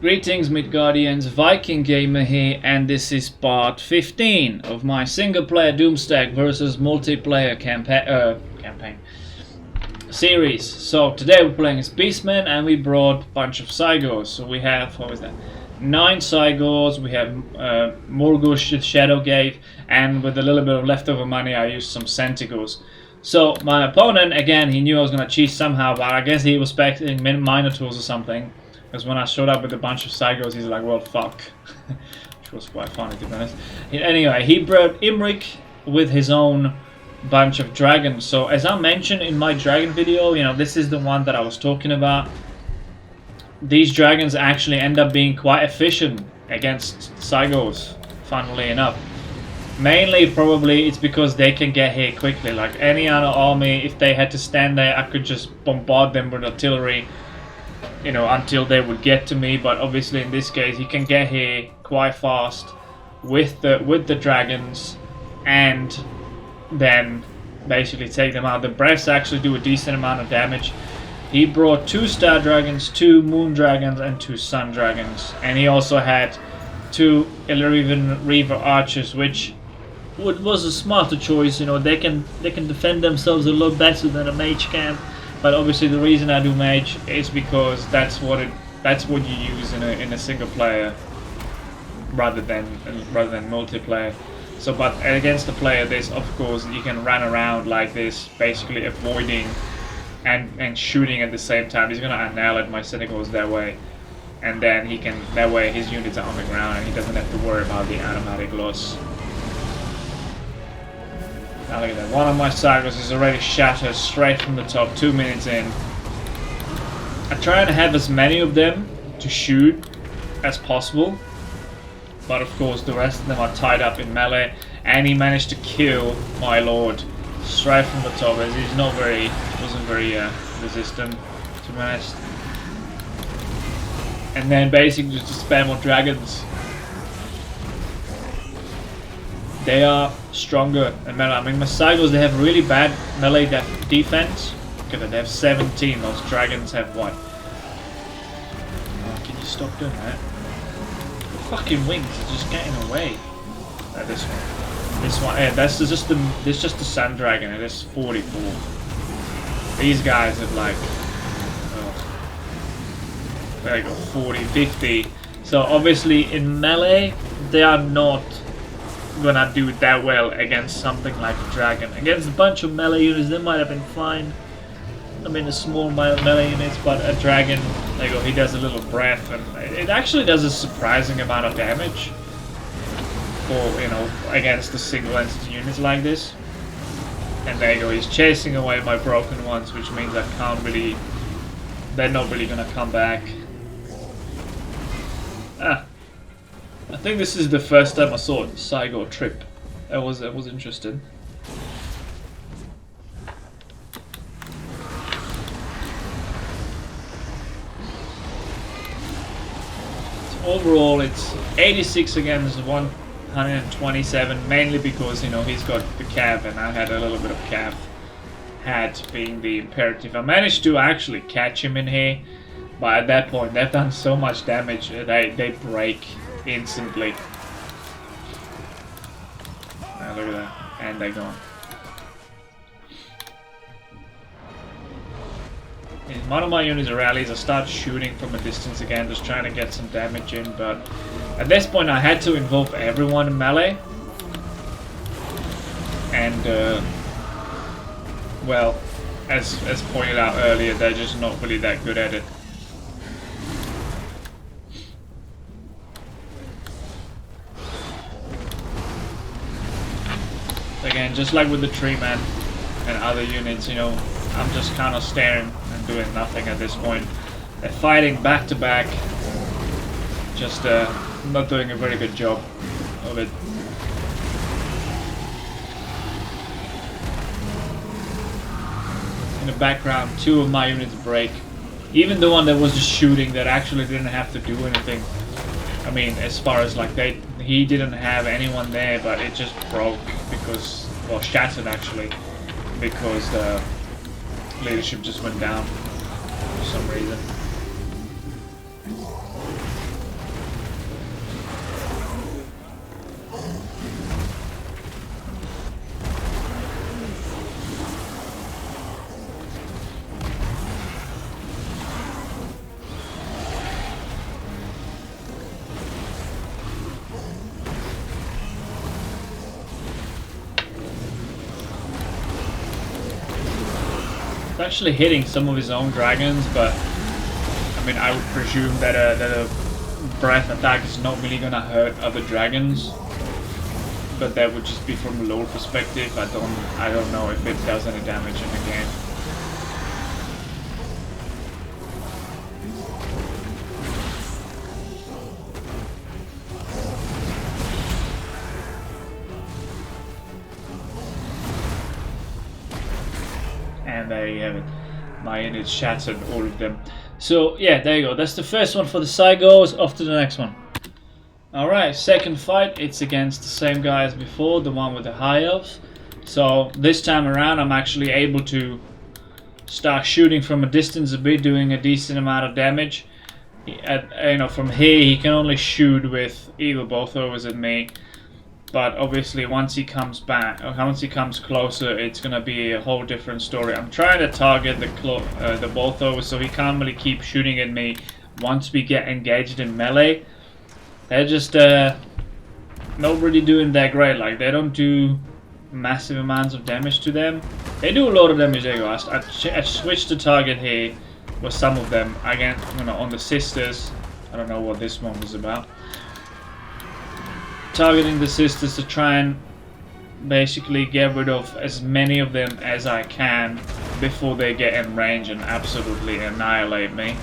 Greetings Midgardians, Viking Gamer here, and this is part 15 of my single-player Doomstack versus multiplayer campaign series. So today we're playing as Beastmen, and we brought a bunch of CYGORS. So we have, what was that? 9 CYGORS, we have Morghush Shadowgate, and with a little bit of leftover money I used some Centigors. So my opponent, again, he knew I was going to cheat somehow, but I guess he was expecting Minotaurs or something. Because when I showed up with a bunch of CYGORS, he's like, well, fuck. Which was quite funny, to be honest. Anyway, he brought Imric with his own bunch of dragons. So, as I mentioned in my dragon video, you know, this is the one that I was talking about. These dragons actually end up being quite efficient against CYGORS, funnily enough. Mainly, probably, it's because they can get here quickly. Like any other army, if they had to stand there, I could just bombard them with artillery, you know, until they would get to me. But obviously in this case he can get here quite fast with the dragons and then basically take them out. The breaths actually do a decent amount of damage. He brought 2 star dragons, 2 moon dragons and 2 sun dragons, and he also had 2 Illyrian Reaver archers, which was a smarter choice. You know, they can defend themselves a lot better than a mage can. But obviously the reason I do mage is because that's what you use in a single player rather than multiplayer. So, but against the player, this, of course, you can run around like this, basically avoiding and shooting at the same time. He's gonna annihilate my Centigors that way, and then he can, that way his units are on the ground and he doesn't have to worry about the automatic loss. Now look at that, one of my CYGORS is already shattered straight from the top, 2 minutes in. I try and have as many of them to shoot as possible, but of course the rest of them are tied up in melee, and he managed to kill my lord straight from the top, as he's wasn't very resistant, to be honest. And then basically just spam more dragons. They are stronger than melee. I mean, my CYGORS, they have really bad melee defense. Look at that, they have 17. Those dragons have what? Oh, can you stop doing that? The fucking wings are just getting away. This one. Yeah, that's just the sun dragon. It is 44. These guys have like, oh, there you go, 40, 50. So obviously in melee, they are not gonna do that well against something like a dragon. Against a bunch of melee units, they might have been fine. I mean, a small melee units, but a dragon, there you go, he does a little breath, and it actually does a surprising amount of damage for, you know, against the single entity units like this. And there you go, he's chasing away my broken ones, which means I can't really, they're not really gonna come back. I think this is the first time I saw a CYGOR trip. That was interesting. So overall, it's 86 against 127, mainly because, you know, he's got the cav and I had a little bit of cav. Had being the imperative. I managed to actually catch him in here, but at that point they've done so much damage, they break instantly. Now look at that, and they're gone. In one of my units rallies, I start shooting from a distance again, just trying to get some damage in, but at this point I had to involve everyone in melee, and well, as pointed out earlier, they're just not really that good at it. Again, just like with the Tree Man and other units, you know, I'm just kind of staring and doing nothing at this point. They're fighting back to back, just not doing a very good job of it. In the background, 2 of my units break. Even the one that was just shooting, that actually didn't have to do anything. I mean, as far as like he didn't have anyone there, but it just broke because, well, shattered actually, because the leadership just went down for some reason. It's actually hitting some of his own dragons, but I mean, I would presume that a breath attack is not really gonna hurt other dragons. But that would just be from a lore perspective. I don't know if it does any damage in the game. And there you have it. My unit shattered all of them. So yeah, there you go. That's the first one for the CYGORS. Off to the next one. Alright, second fight. It's against the same guy as before, the one with the high elves. So this time around I'm actually able to start shooting from a distance a bit, doing a decent amount of damage. From here he can only shoot with either both of us at me. But obviously once he comes back, or once he comes closer, it's gonna be a whole different story. I'm trying to target the both of us so he can't really keep shooting at me once we get engaged in melee. They're just not really doing that great. Like, they don't do massive amounts of damage to them. They do a lot of damage. There you go. I switched the target here with some of them. Again, on the sisters. I don't know what this one was about. Targeting the sisters to try and basically get rid of as many of them as I can before they get in range and absolutely annihilate me.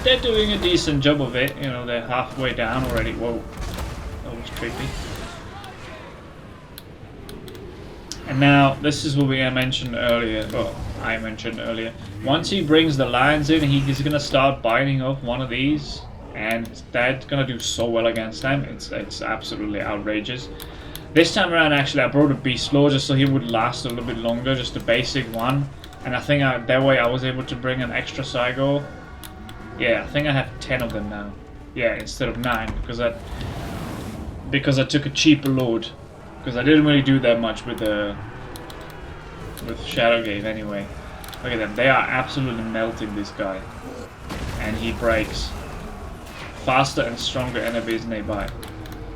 They're doing a decent job of it. They're halfway down already. Whoa, that was creepy. And now this is what I mentioned earlier. Once he brings the lions in, he's gonna start biting off one of these. And that's gonna do so well against them. It's absolutely outrageous. This time around, actually, I brought a beast lord just so he would last a little bit longer, just a basic one. And I think that way I was able to bring an extra CYGOR. Yeah, I think I have 10 of them now. Yeah, instead of 9, because I took a cheaper lord. Because I didn't really do that much with Shadowgate anyway. Look at them, they are absolutely melting this guy, and he breaks faster and stronger enemies nearby.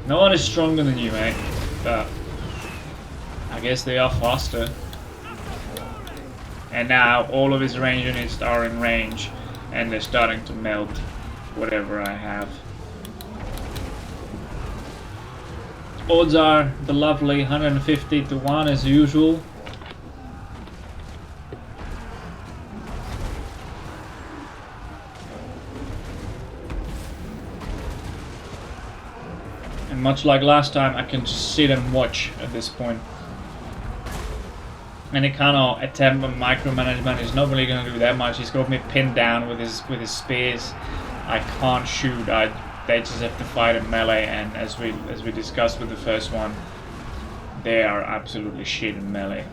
No one is stronger than you, mate, but I guess they are faster. And now all of his range units are in range, and they're starting to melt whatever I have. Odds are the lovely 150 to 1 as usual. And much like last time, I can just sit and watch at this point. Any kind of attempt on micromanagement is not really going to do that much. He's got me pinned down with his spears. I can't shoot. They just have to fight in melee, and as we discussed with the first one, they are absolutely shit in melee.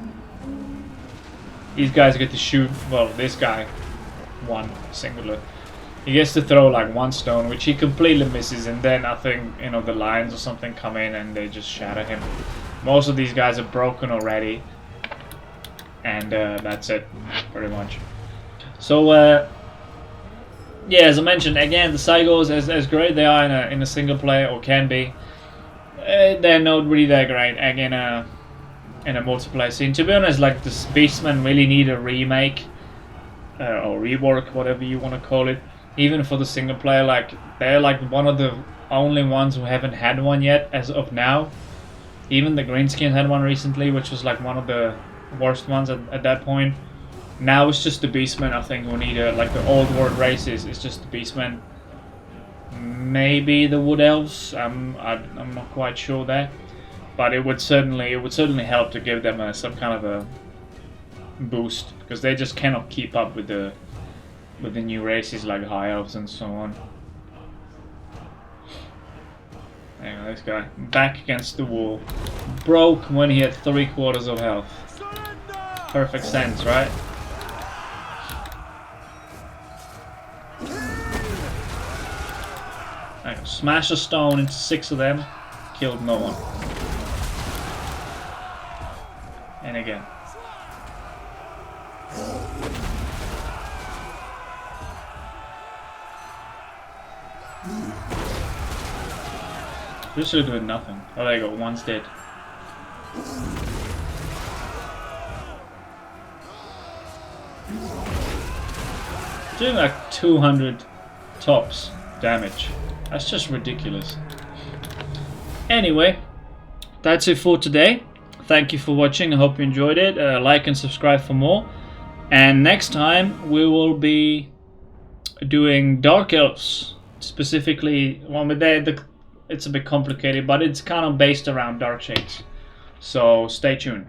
These guys get to shoot. Well, this guy, one singular. He gets to throw like one stone, which he completely misses, and then I think the lions or something come in and they just shatter him. Most of these guys are broken already. And that's it, pretty much. So, yeah, as I mentioned, again, the CYGORS, as great they are in a single player, or can be, they're not really that great again in a multiplayer scene. To be honest, like, the Beastmen really need a remake, or rework, whatever you want to call it. Even for the single player, like, they're like one of the only ones who haven't had one yet, as of now. Even the Greenskin had one recently, which was like one of the worst ones at that point. Now it's just the Beastmen, I think, who need like the old world races. It's just the Beastmen. Maybe the Wood Elves. I'm not quite sure there, but it would certainly help to give them some kind of a boost, because they just cannot keep up with the new races like High Elves and so on. Anyway, this guy back against the wall, broke when he had 3/4 of health. Perfect sense, right? Right, smash a stone into 6 of them, killed no one. And again. This should have done nothing. Oh, there you go, one's dead. Doing like 200 tops damage. That's just ridiculous. Anyway, that's it for today. Thank you for watching. I hope you enjoyed it. Like and subscribe for more. And next time we will be doing Dark Elves. Specifically, well, it's a bit complicated, but it's kind of based around Dark Shades. So stay tuned.